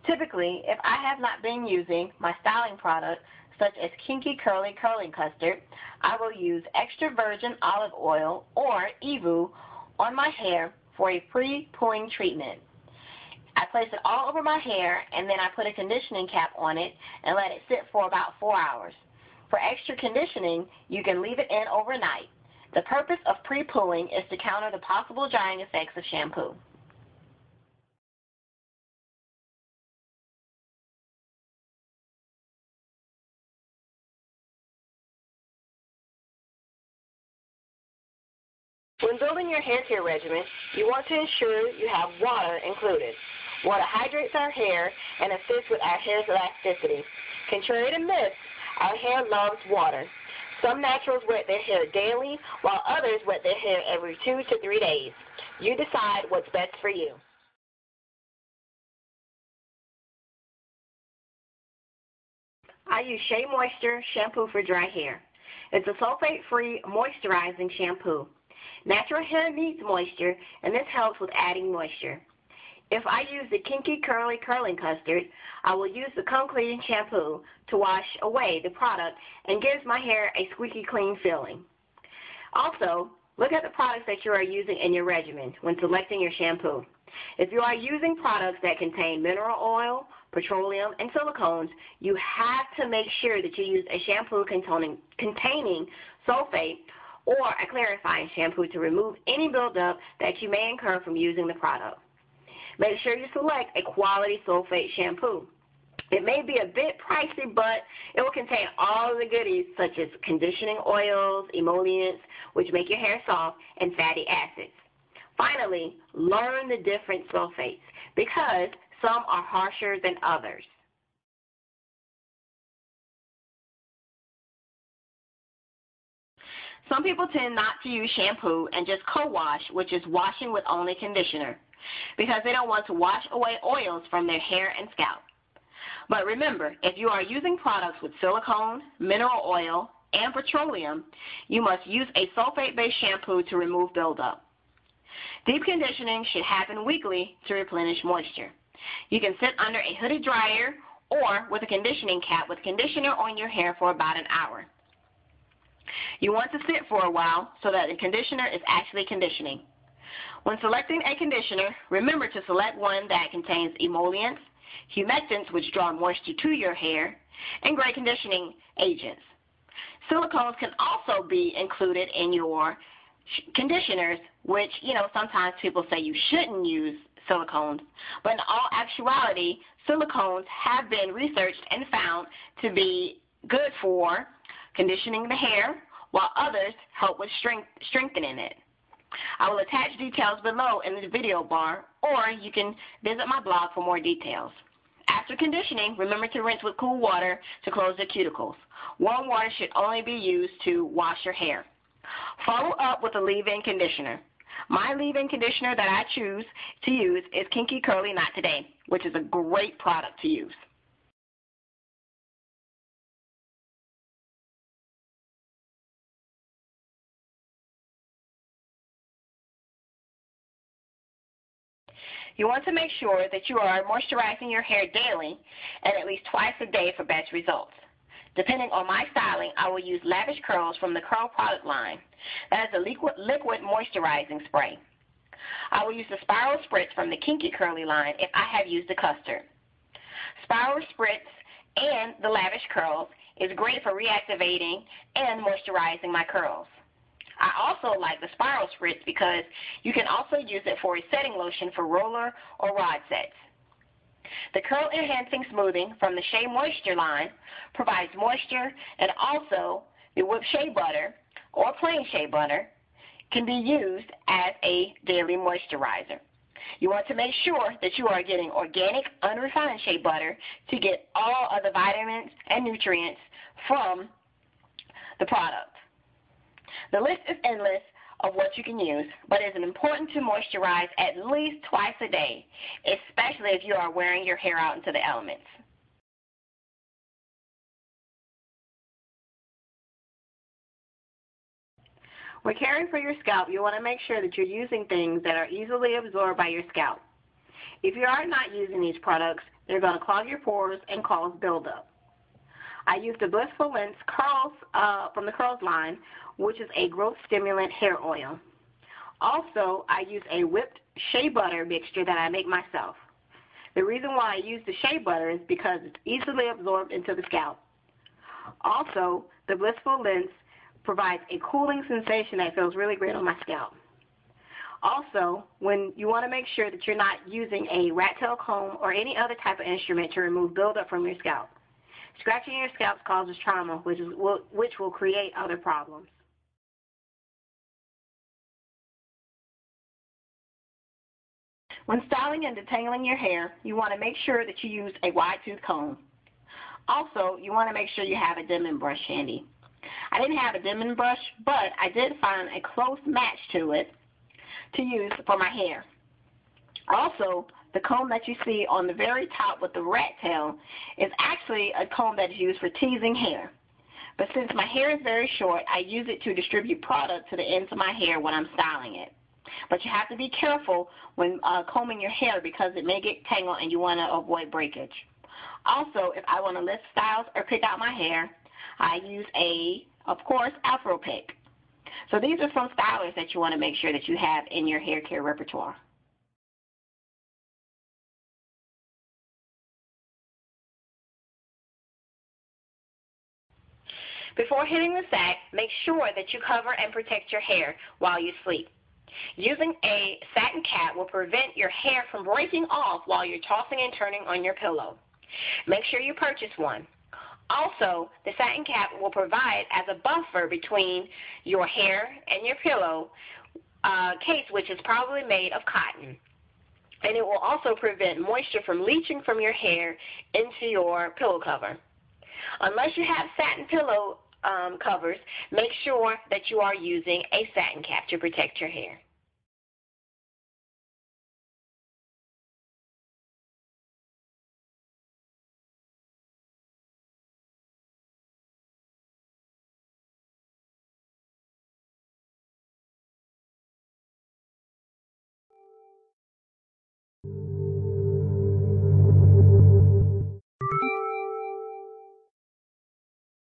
Typically, if I have not been using my styling product, such as Kinky Curly Curling Custard, I will use extra virgin olive oil or EVOO on my hair for a pre-pulling treatment. I place it all over my hair and then I put a conditioning cap on it and let it sit for about 4 hours. For extra conditioning, you can leave it in overnight. The purpose of pre-pulling is to counter the possible drying effects of shampoo. When building your hair care regimen, you want to ensure you have water included. Water hydrates our hair and assists with our hair's elasticity. Contrary to myths, our hair loves water. Some naturals wet their hair daily, while others wet their hair every 2 to 3 days. You decide what's best for you. I use Shea Moisture shampoo for dry hair. It's a sulfate-free moisturizing shampoo. Natural hair needs moisture, and this helps with adding moisture. If I use the Kinky Curly Curling Custard, I will use the Come Clean shampoo to wash away the product and gives my hair a squeaky clean feeling. Also, look at the products that you are using in your regimen when selecting your shampoo. If you are using products that contain mineral oil, petroleum, and silicones, you have to make sure that you use a shampoo containing sulfate or a clarifying shampoo to remove any buildup that you may incur from using the product. Make sure you select a quality sulfate shampoo. It may be a bit pricey, but it will contain all of the goodies such as conditioning oils, emollients, which make your hair soft, and fatty acids. Finally, learn the different sulfates because some are harsher than others. Some people tend not to use shampoo and just co-wash, which is washing with only conditioner, because they don't want to wash away oils from their hair and scalp. But remember, if you are using products with silicone, mineral oil, and petroleum, you must use a sulfate-based shampoo to remove buildup. Deep conditioning should happen weekly to replenish moisture. You can sit under a hooded dryer or with a conditioning cap with conditioner on your hair for about an hour. You want to sit for a while so that the conditioner is actually conditioning. When selecting a conditioner, remember to select one that contains emollients, humectants which draw moisture to your hair, and great conditioning agents. Silicones can also be included in your conditioners, which, sometimes people say you shouldn't use silicones, but in all actuality, silicones have been researched and found to be good for conditioning the hair, while others help with strengthening it. I will attach details below in the video bar, or you can visit my blog for more details. After conditioning, remember to rinse with cool water to close the cuticles. Warm water should only be used to wash your hair. Follow up with a leave-in conditioner. My leave-in conditioner that I choose to use is Kinky Curly Not Today, which is a great product to use. You want to make sure that you are moisturizing your hair daily and at least twice a day for best results. Depending on my styling, I will use Lavish Curls from the Curl product line. That is a liquid moisturizing spray. I will use the Spiral Spritz from the Kinky Curly line if I have used the custard. Spiral Spritz and the Lavish Curls is great for reactivating and moisturizing my curls. I also like the Spiral Spritz because you can also use it for a setting lotion for roller or rod sets. The Curl Enhancing Smoothing from the Shea Moisture line provides moisture, and also the whipped shea butter or plain shea butter can be used as a daily moisturizer. You want to make sure that you are getting organic, unrefined shea butter to get all of the vitamins and nutrients from the product. The list is endless of what you can use, but it is important to moisturize at least twice a day, especially if you are wearing your hair out into the elements. When caring for your scalp, you want to make sure that you're using things that are easily absorbed by your scalp. If you are not using these products, they're going to clog your pores and cause buildup. I use the Blissful Lengths Curls from the Curls line, which is a growth stimulant hair oil. Also, I use a whipped shea butter mixture that I make myself. The reason why I use the shea butter is because it's easily absorbed into the scalp. Also, the Blissful Lengths provides a cooling sensation that feels really great on my scalp. Also, when you want to make sure that you're not using a rat tail comb or any other type of instrument to remove buildup from your scalp. Scratching your scalp causes trauma, which will create other problems. When styling and detangling your hair, you want to make sure that you use a wide tooth comb. Also, you want to make sure you have a Denman brush handy. I didn't have a Denman brush, but I did find a close match to it to use for my hair. Also, the comb that you see on the very top with the rat tail is actually a comb that is used for teasing hair. But since my hair is very short, I use it to distribute product to the ends of my hair when I'm styling it. But you have to be careful when combing your hair because it may get tangled and you want to avoid breakage. Also, if I want to lift styles or pick out my hair, I use of course, Afro Pick. So these are some stylers that you want to make sure that you have in your hair care repertoire. Before hitting the sack, make sure that you cover and protect your hair while you sleep. Using a satin cap will prevent your hair from breaking off while you're tossing and turning on your pillow. Make sure you purchase one. Also, the satin cap will provide as a buffer between your hair and your pillow case, which is probably made of cotton. And it will also prevent moisture from leaching from your hair into your pillow cover. Unless you have satin pillow covers, make sure that you are using a satin cap to protect your hair.